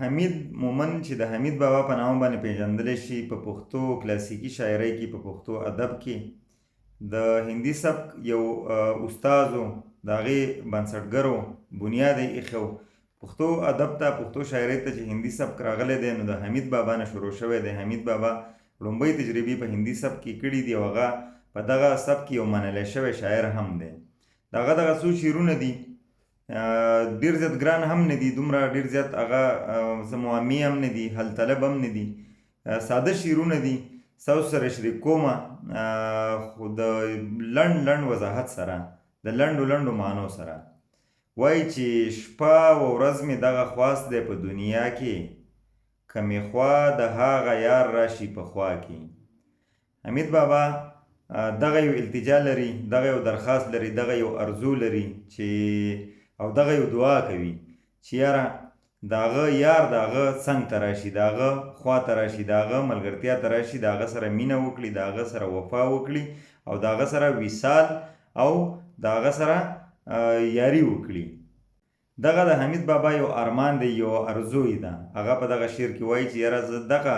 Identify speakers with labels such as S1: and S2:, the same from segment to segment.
S1: حمید مومند چې د حمید بابا په نامه باندې پیژندلی شي په پښتو کلاسیکي شاعرۍ کې په پښتو ادب کې د هندي سبک یو استاد و، د هغې بنسټګر و، بنیاد یې ایښی و. پښتو ادب ته پښتو شاعرۍ ته چې هندي سبک راغلی دی نو د حمید بابا نه شروع شوی دی. حمید بابا لومړی تجربې په هندي سبک کې کړي دي او هغه په دغه سبک کې یو منلی شوی شاعر هم دی. د هغه دغه څو شعرونه دي ډېر زیات ګران هم نه دي، دومره ډېر زیات هغه معمي هم نه دي، حل طلب هم نه دي، ساده شعرونه دي. ستاسو سره شریک کومه خو د لنډ وضاحت سره، د لنډو معنو سره. وایي چې شپه و ورځ مې دغه خواست دی په دنیا کې، که مې خوا د هغه یار راشي په خوا کې. حمید بابا دغه یو التجا لري، دغه یو درخواست لري، دغه یو ارزو لري چې او دغه یو دعا کوي چې یاره د هغه یار د هغه څنګ ته راشي، د هغه خوا ته راشي، د هغه ملګرتیا ته راشي، د هغه سره مینه وکړي، د هغه سره وفا وکړي او د هغه سره وصال او د هغه سره یاري وکړي. دغه د حمید بابا یو ارمان دی، یو ارزو یې ده. هغه په دغه شعر کې وایي چې یاره زه دغه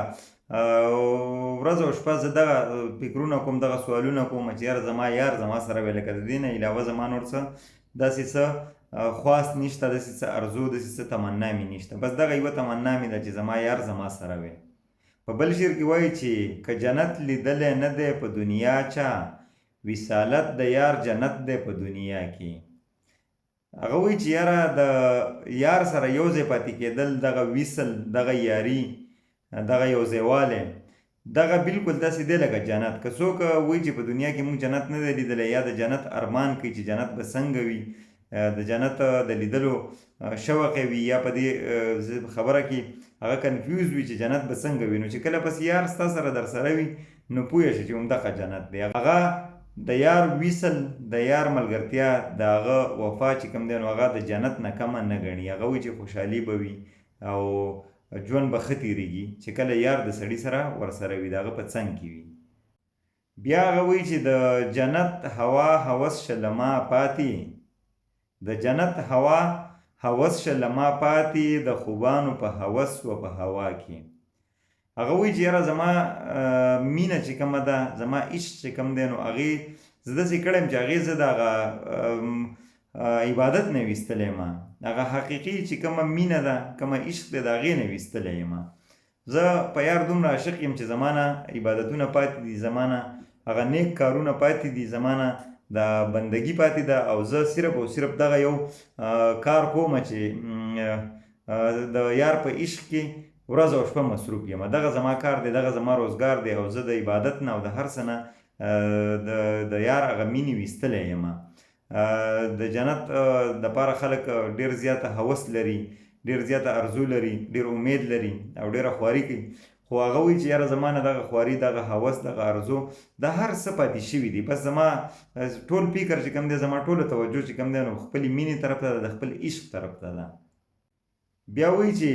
S1: ورځ او شپه زه دغه فکرونه کوم، دغه سوالونه کوم چې یاره زما یار زما سره وی، لکه د دې نه علاوه زما نور څه داسې څه خواست نشته، داسې څه ارزو، داسې څه تمنا مې نشته، بس دغه یوه تمنا مې ده چې زما یار زما سره وی. په بل شعر کې وایي چې که جنت لیدلی نه دی په دنیا چا، وصالت د یار جنت دی په دنیا کې. هغه وایي چې یاره د یار سره یو ځای پاتې کېدل، دغه وصل، دغه یاري، دغه یو ځایوالی، دغه بالکل داسې دی لکه جنت. که څوک وایي چې په دنیا کې موږ جنت نه دی لیدلی، یا د جنت ارمان کوي چې جنت به څنګه وي، د جنت د لیدلو شوق وي، یا په دې خبره کې هغه کنفیوز وي چې جنت به څنګه وي، نو چې کله پس یار ستا سره در سره وي نو پوه شي چې همدغه جنت دی. هغه د یار وصل، د یار ملګرتیا، د هغه وفا چې کوم دی نو هغه د جنت نه کمه نه ګڼي. هغه وایي چې خوشحالي به وي او ژوند به ښه تېرېږي چې کله یار د سړي سره ورسره وي، د هغه په څنګ کې وي. بیا هغه وایي چې د جنت هوا هوس شه له ما پاتې، د جنت هوا هوس شه له ما پاتې، د خوبانو په هوس و په هوا کې. هغه وایي چې یاره زما مینه چې کومه ده، زما عشق چې کوم دی نو هغې زه داسې کړی یم چې هغې زه د هغه عبادت نه ویستلی یم، هغه حقیقي چې کومه مینه ده، کومه عشق دی، د هغې نه ویستلی یم. زه په یار دومره عاشق یم چې زما نه عبادتونه پاتې دي، زما نه هغه نیک کارونه پاتې دي، زما نه د بندګي پاتې ده، او زه صرف او صرف دغه یو کار کوم چې د یار په عشق کې ورځ او شپه مصروف یم. دغه زما کار دی، دغه زما روزګار دی، او زه د عبادت نه او د هر څه نه د یار هغه مینې ویستلی یم. د جنت دپاره خلک ډېر زیاته هوس لري، ډېر زیاته ارزو لري، ډېر امید لري او ډېره خواري کوي. خو هغه وایي چې یاره زما نه دغه خواري، دغه هوس، دغه ارزو د هر څه پاتې شوي دي. بس زما ټول فکر چې کوم دی، زما ټوله توجه چې کوم دی نو خپلې مینې طرف ته ده، د خپل عشق طرف ته ده. بیا وایي چې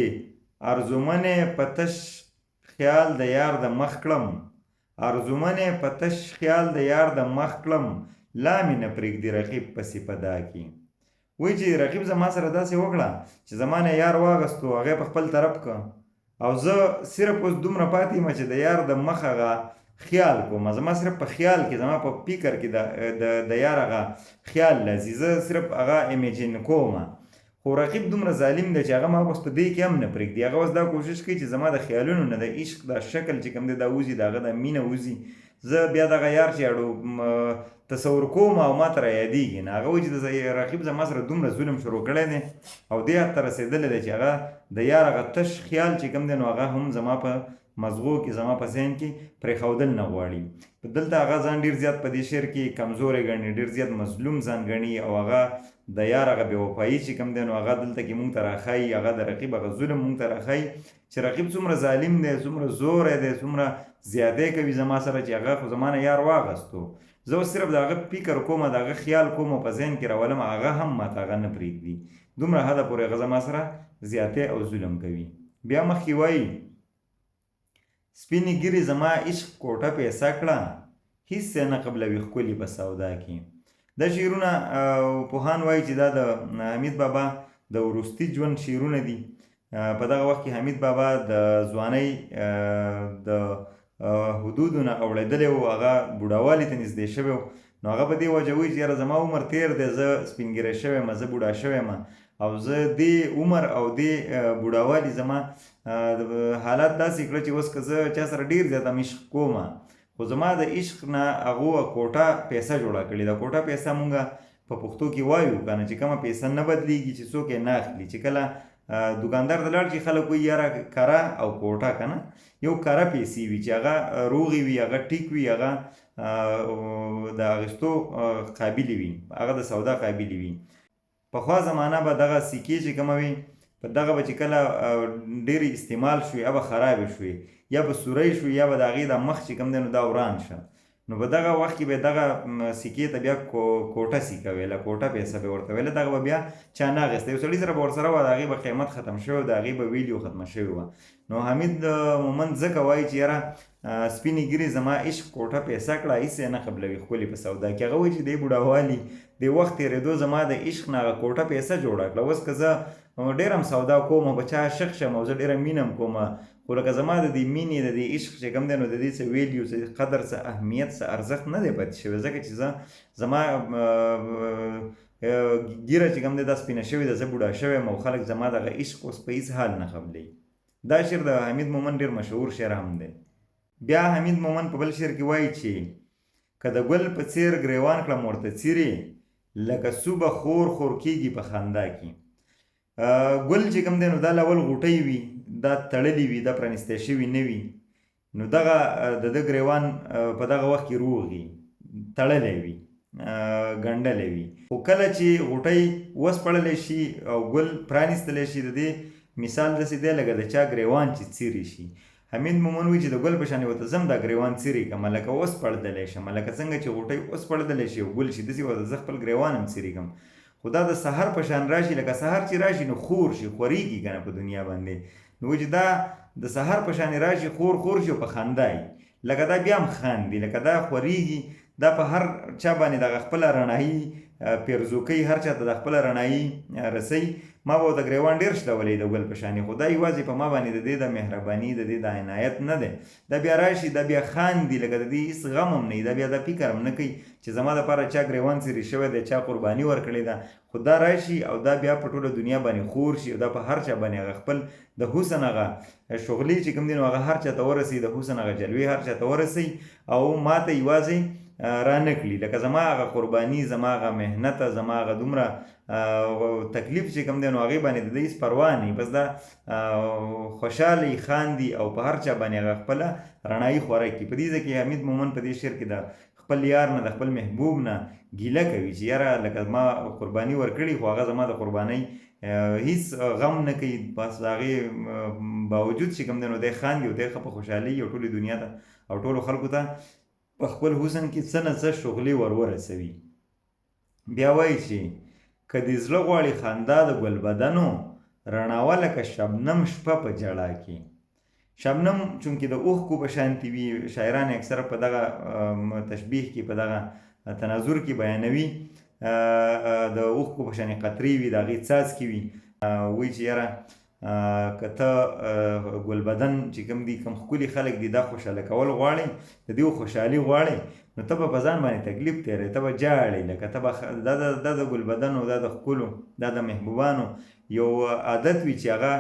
S1: ارزومنې په تش خیال د یار د مخ کړم، ارزومنې په تش خیال د یار د مخ کړم، لا مې نه پرېږدي رقیب پسې په دا کې. وایي چې رقیب زما سره داسې وکړه چې زما نه یار واغستو، هغه په خپل طرف که، او زه صرف اوس دومره پاتې یم چې د یار د مخ هغه خیال کوم، زما صرف په خیال کې، زما په فکر کې د یار هغه خیال لازي، زه صرف هغه امیجن کوم. خو رقیب دومره ظالم دی چې هغه ما اوس په دې کې هم نه پرېږدي. هغه اوس دا کوشش کوي چې زما د خیالونو نه د عشق دا شکل چې کوم دی دا وځي، د هغه د مینه وځي، زه بیا دغه یار چې اړو تصور کوم او ما ته رایادېږي نه. هغه وایي چې رقیب زما سره دومره ظلم شروع کړی دی او دې حد ته رسېدلی دی چې هغه د یار هغه تش خیال چې کوم دی نو هغه هم زما په مزغو کې، زما په ذهن کې پرېښودل نه غواړي. دلته هغه ځان ډېر زیات په دې شعر کې کمزوری ګڼي، ډېر زیات مظلوم ځان ګڼي، او هغه د یار هغه بې وفایي چې کوم دی نو هغه دلته کې مونږ ته راښایي، هغه د رقیب هغه ظلم مونږ ته راښایي چې رقیب څومره ظالم دی، څومره زوری دی، څومره زیاتی کوي زما سره چې هغه خو زما نه یار واغستو، زه اوس صرف د هغه فکر کوم، د هغه خیال کوم او په ذهن کې راولم، هغه هم ماته هغه نه پرېږدي. دومره حده پورې هغه زما سره زیاتی او ظلم کوي. بیا مخکې وایي سپینې ګیرې زما عشق کوټه پیسه کړه، هېڅ یې نه قبلوي ښکلي په سودا کې. دا شعرونه پوهان وایي چې دا د حمید بابا د وروستي ژوند شعرونه دي. په دغه وخت کې حمید بابا د ځوانۍ د حدودو نه اوړېدلی و، هغه بوډاوالي ته نږدې شوی و. نو هغه په دې وجه وایي چې یاره زما عمر تیر دی، زه سپین ږیری شوی یم، زه بوډا شوی یم، او زه دې عمر او دې بوډاوالي زما حالات داسې کړه چې اوس که زه چا سره ډېر زیات هم عشق کوم، خو زما د عشق نه هغو کوټه پیسه جوړه کړې ده. کوټه پیسه مونږ په پښتو کې وایو که نه، چې کومه پیسه نه بدلیږي چې څوک یې نه اخلي. چې کله دوکاندار ته لاړ شي خلک وایي یاره کره او کوټه که نه، یو کره پیسې وي چې هغه روغې وي، هغه ټیک وي، هغه د اخیستو قابلې وي، هغه د سودا قابلې وي. پخوا زمانه به دغه سکې چې کومه وي په دغه به چې کله ډېرې استعمال شوې یا به خرابې شوې یا به سوری شوې یا به د هغې د مخ چې کوم دی نو دا وران شه، نو په دغه وخت کې به دغه سکې ته بیا کوټه سکه ویله، کوټه پیسه به ورته ویله، دغه به بیا چا نه اخیسته. یو سړي سره به ورسره وه، د هغې به قیمت ختم شوی و، د هغې به ویلیو ختمه شوې وه. نو حمید مومند ځکه وایي چې یاره سپینې ګیرې زما عشق کوټه پیسه کړه، هېڅ یې نه قبلوي ښکلې په سودا کې. هغه وایي چې دې بوډاوالي د وخت تېرېدو زما د عشق نه هغه کوټه پیسه جوړه کړه. اوس که زه ډېر هم سودا کوم او په چا عاشق شم او زه ډېره مینه هم کوم، خو لکه زما د دې مینې د دې عشق چې کوم دی نو د دې څه ویلیو، څه قدر، څه اهمیت، څه ارزښت نه دی پاتې شوی، ځکه چې زما ګیره چې کوم دی دا سپینه شوې ده، زه بوډا شوی یم او خلک زما دغه عشق اوس په هېڅ حال نه قبلوي. دا شعر د حمید مومند ډېر مشهور شعر هم دی. بیا حمید مومند په بل شعر کې وایي چې که د ګل په څېر ګریوان کړم ورته څیرې، لکه سوبه خور خور کېږي په خندا کې. ګل چې کوم دی نو دا لاول غوټۍ وي، دا تړلې وي، دا پرانیستی شوي نه وي، نو دغه د ده ګریوان په دغه وخت کې روغ وي، تړلی وي، ګنډلی وي. خو کله چې غوټۍ وسپړلی شي او ګل پرانیستلی شي، د دې مثال داسې دی لکه د چا ګریوان چې څیرې شي. حمید مومند وایي چې د ګل په شانې ورته ځم دا ګریوان څیرې کړم، لکه وسپړدلی شم، لکه څنګه چې غوټۍ وسپړدلی شي او ګل شي، داسې ورته زه خپل ګریوان هم څیرې کړم. خو دا د سحر په شان راشي، لکه سحر چې راشي نو خور شي، خورېږي که نه په دنیا باندې. نو وایي چې دا د سحر په شانې راشي، خور شي او په خندا یي، لکه دا بیا هم خاندي، لکه دا خورېږي، دا په هر چا باندې دغه خپله رڼایي پیرزوکۍ، هر چا ته د خپله رڼایي رسوي. ما به ورته ګریوان ډېر شلولی د ګل په شانې، خو دا یوازې په ما باندې د دې د مهرباني، د دې د عنایت نه دی. دا بیا راشي، دا بیا خاندي، لکه د دې هېڅ غم هم نه وي، دا بیا دا فکر هم نه کوي چې زما دپاره چا ګریوان څیرې شوی دی، چا قرباني ورکړې ده. خو دا راشي او دا بیا په ټوله دنیا باندې خور شي او دا په هر چا باندې هغه خپل د حسن هغه شغلې چې کوم دی نو هغه هر چا ته ورسوي، د حسن هغه جلوې هر چا ته ورسوي او ما ته یوازې رانه کړي، لکه زما هغه قرباني، زما هغه محنت، زما هغه دومره تکلیف چې کوم دی نو هغې باندې د دې هېڅ پروا نه وي، بس دا خوشحاله خاندي او په هر چا باندې هغه خپله رڼایي خوره کړي. په دې ځای کې حمید مومند په دې شعر کې د خپل یار نه، د خپل محبوب نه ګیله کوي چې یاره لکه ما قرباني ورکړي خو هغه زما د قربانۍ هېڅ غم نه کوي، بس د هغې باوجود چې کوم دی نو دی خاندي او دی ښه په خوشحالۍ او ټولې دنیا ته او ټولو خلکو ته په خپل حسن کې څه نه څه شغلې ورسوي. بیا وایي چې که دې زړه غواړي خندا د ګل بدنو، رڼاوه لکه شبنم شپه په ژړا کې. شبنم چونکې د اوښکو په شانتې وي، شاعران اکثره په دغه تشبیه کې، په دغه تناظر کې بیانوي، د اوښکو په شانې قطرې وي، د هغې څاڅکي وي. وایي چې یاره که ته ګلبدن چې کوم دي، کوم ښکلي خلک دي، دا خوشحاله کول غواړئ، د دې خوشحالي غواړئ، نو ته به په ځان باندې تکلیف تېروې، ته به ژاړې، لکه ته به دا د ګلبدنو، دا د ښکلو، دا د محبوبانو یو عادت وي چې هغه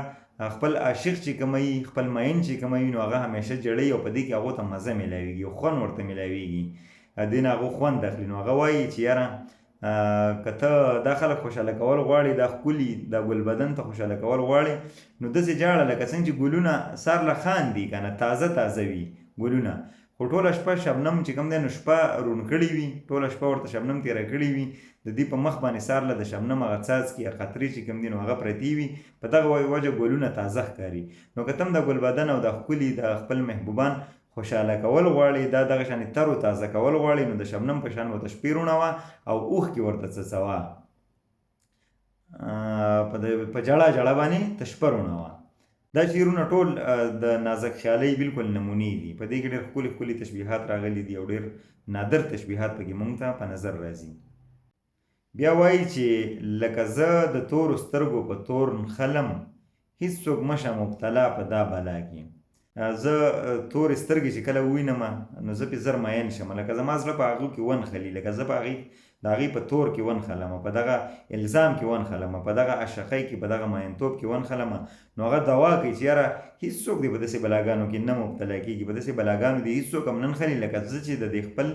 S1: خپل عاشق چې کوموي، خپل مین چې کوموي، نو هغه همیشه ژړوي او په دې کې هغو ته مزه میلاویږي او خوند ورته میلاویږي، دې نه هغو خوند اخلي. نو هغه وایي چې یاره که ته دا خلک خوشحاله کول غواړې، دا ښکلي دا ګلبدن ته خوشحاله کول غواړې، نو داسې ژاړه لکه څنګه چې ګلونه سر له خاندي که نه، تازه تازه وي ګلونه، خو ټوله شپه شبنم چې کوم دی نو شپه روڼ کړې وي، ټوله شپه ورته شبنم تېره کړې وي، د دې په مخ باندې سار له د شبنم هغه څاڅکي یا قطرې چې کوم دي نو هغه پرتې وي، په دغه وجه ګلونه تازه ښکاري. نو که ته هم د ګلبدن او د ښکلي د خپل محبوبان خوشحاله کول غواړي، دا دغه شانې تر و تازه کول غواړي، نو د شبنم په شان ورته شپې روڼوه او اوښکې ورته څڅوه، په جړه جړه باندې ته شپه روڼوه. دا شعرونه ټول د نازک خیالۍ بالکل نمونې دي، په دې کې ډېر ښکلي ښکلي تشبیهات راغلي دي او ډېر نادر تشبیهات پکې مونږ ته په نظر راځي. بیا وایي چې لکه زه د تورو سترګو په تور نښلم، هیڅوک مشه مبتلا په دا بلا کې. زه تورې سترګې چې کله ووینم نو زه پې زر مین شم، لکه زما زړه په هغو کې ونښلي، لکه زه د هغې په تور کې ونښلم، په دغه الزام کې ونښلم، په دغه عاشقۍ کې، په دغه مینتوب کې ونښلم، نو هغه دوا کوي چې یاره هیڅوک دې په داسې بلاګانو کې نه مبتلا کېږي، په داسې بلاګانو دې هیڅوک هم نه نښلي لکه زه چې د دې خپل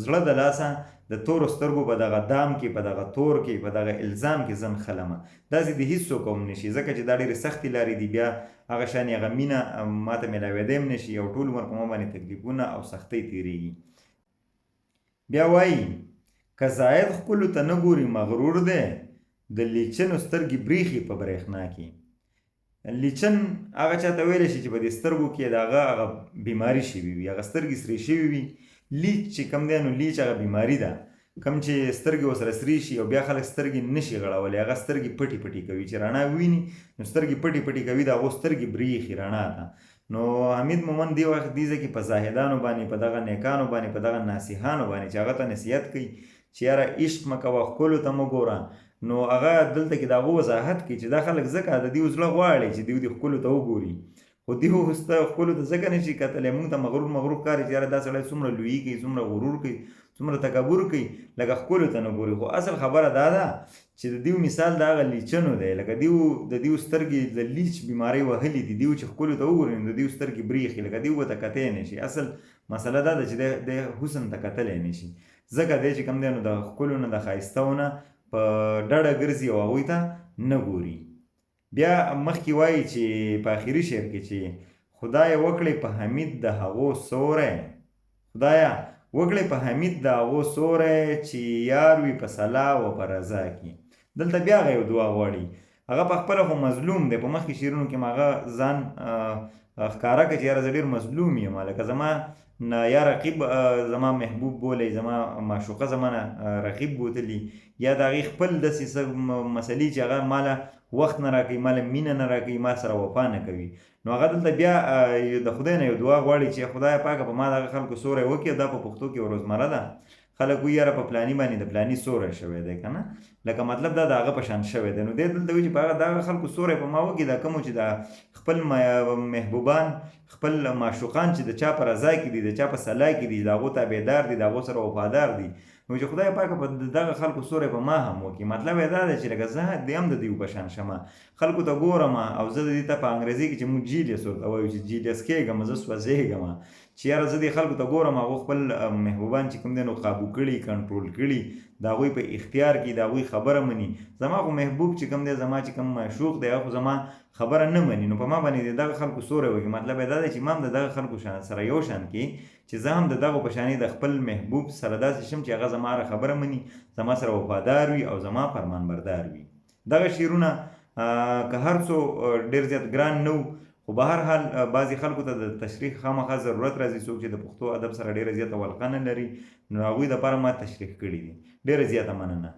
S1: زړه د لاسه د تورو سترګو په دغه دام کې، په دغه تور کې، په دغه الزام کې زه نښلمه. داسې د هیڅوک هم نشي، ځکه چې دا ډېرې سختې لارې دي، بیا هغه شانې هغه مینه ماته میلاوېدی هم نشي او ټول عمر په ما باندې تکلیفونه او سختۍ تېرېږي. بیا وایي که زاید ښکلو ته نه ګوري مغرور دی، د لیچنو سترګې بریښي په برېښنا کې. لیچن هغه چاته ویلی شي چې په دې سترګو کې د هغه بیماري شوي وي، هغه سترګې سرې شوي وي. لیچ چې کوم دی نو لیچ هغه بیماري ده، کوم چې سترګې ورسره سرې شي او بیا خلک سترګې نشي غړولی، هغه سترګې پټې پټې کوي، چې رڼا وویني نو سترګې پټې پټې کوي، د هغو سترګې بریښي رڼا ته. نو حمید مومند دې وخت دې ځای کې په زاهدانو باندې، په دغه نیکانو باندې، په دغه ناصحانو باندې چې هغه ته نصیحت کوي چې یاره عشق مه کوه، ښکلو ته مه ګوره. نو هغه دلته کې د هغو وضاحت کوي چې دا خلک ځکه د دوی زړه غواړي چې دوی دې ښکلو ته وګوري، خو دوی ښکلو ته ځکه نشي کتلی. موږ ته مغرور مغرور ښکاري چې یاره دا سړی څومره لویي کوي، څومره غرور کوي، څومره تکبر کوي، لکه ښکلو ته نه ګوري. خو اصل خبره دا ده چې د دیو مثال د هغه لیچنو دی، لکه د دیو سترګې د لیچ بیمارۍ وهلي دي، دیو چې ښکلو ته وګوري نو د دیو سترګې بریښي، لکه دیو به ته کتی نه شي. اصل مسله دا ده چې د حسن ته کتلی نه شي، ځکه دی چې کوم دی نو د ښکلو نه، د ښایستهو نه په ډډه ګرځي او هغوی ته نه ګوري. بیا مخکې وایي چې په آخري شعر کې چې خدایه وکړئ په حمید د هغو سوری، خدایه وکړئ په حمید د هغو سوری چې یار وي په صلاح و په رضا کې. دلته بیا هغه یو دعا غواړي، هغه په خپله خو مظلوم دی، په مخکې شعرونو کې هغه ځان ښکاره کړه چې یاره زه ډېر مظلوم یم، لکه زما یا رقیب زما محبوب بولی، زما معشوقه زما نه رقیب بوتلی، یا د هغې خپل داسې څه مسلې چې هغه ماله وخت نه راکوي، ماله مینه نه راکوي، ما سره وفا نه کوي. نو هغه دلته بیا د خدای نه یو دعا غواړي چې خدای پاکه په ما دغه خلکو سوری وکړي. دا په پښتو کې روزمره ده، خلک وایي یاره په پلاني باندې د پلاني سوری شوی دی که نه، لکه مطلب دا د هغه په شان شوی دی. نو دی دلته وایي چې په هغه دغه خلکو سوری په ما وکړي، دا کومو چې د خپل محبوبان، خپل معشوقان چې د چا په رضا کې دي، د چا په صلاح کې دي، د هغو تابعدار دي، د هغو سره وفادار دي، نو چې خدای پاکه په دغه خلکو سوری په ما هم وکړي. مطلب یې دا دی چې لکه زه هم د دوی په شان شمه، خلکو ته ګورم او زه د دې ته په انګریزي کې چې موږ جیلیس ورته وایو چې جیلیس کېږم، زه سوځېږم چې یاره زه دې خلکو ته ګورم، هغو خپل محبوبان چې کوم دی نو قابو کړي، کنټرول کړي، د هغوی په اختیار کې، د هغوی خبره مني. زما خو محبوب چې کوم دی، زما چې کوم معشوق دی، هغه خو زما خبره نه مني، نو په ما باندې د دغه خلکو سوری وکړي. مطلب یې دا دی چې ما هم د دغه خلکو سره یو شان کې چې زه هم د دغو په شانې د خپل محبوب سره داسې شم چې هغه زما هره خبره مني، زما سره وفادار وي او زما فرمانبردار وي. دغه شعرونه که هر څو ډېر زیات ګران نه و، خو به هر حال بعضې خلکو ته د تشریح خامخا ضرورت راځي. څوک چې د پښتو ادب سره ډېره زیاته ولقه نه لري، نو هغوی دپاره ما تشریح کړي دي. ډېره زیاته مننه.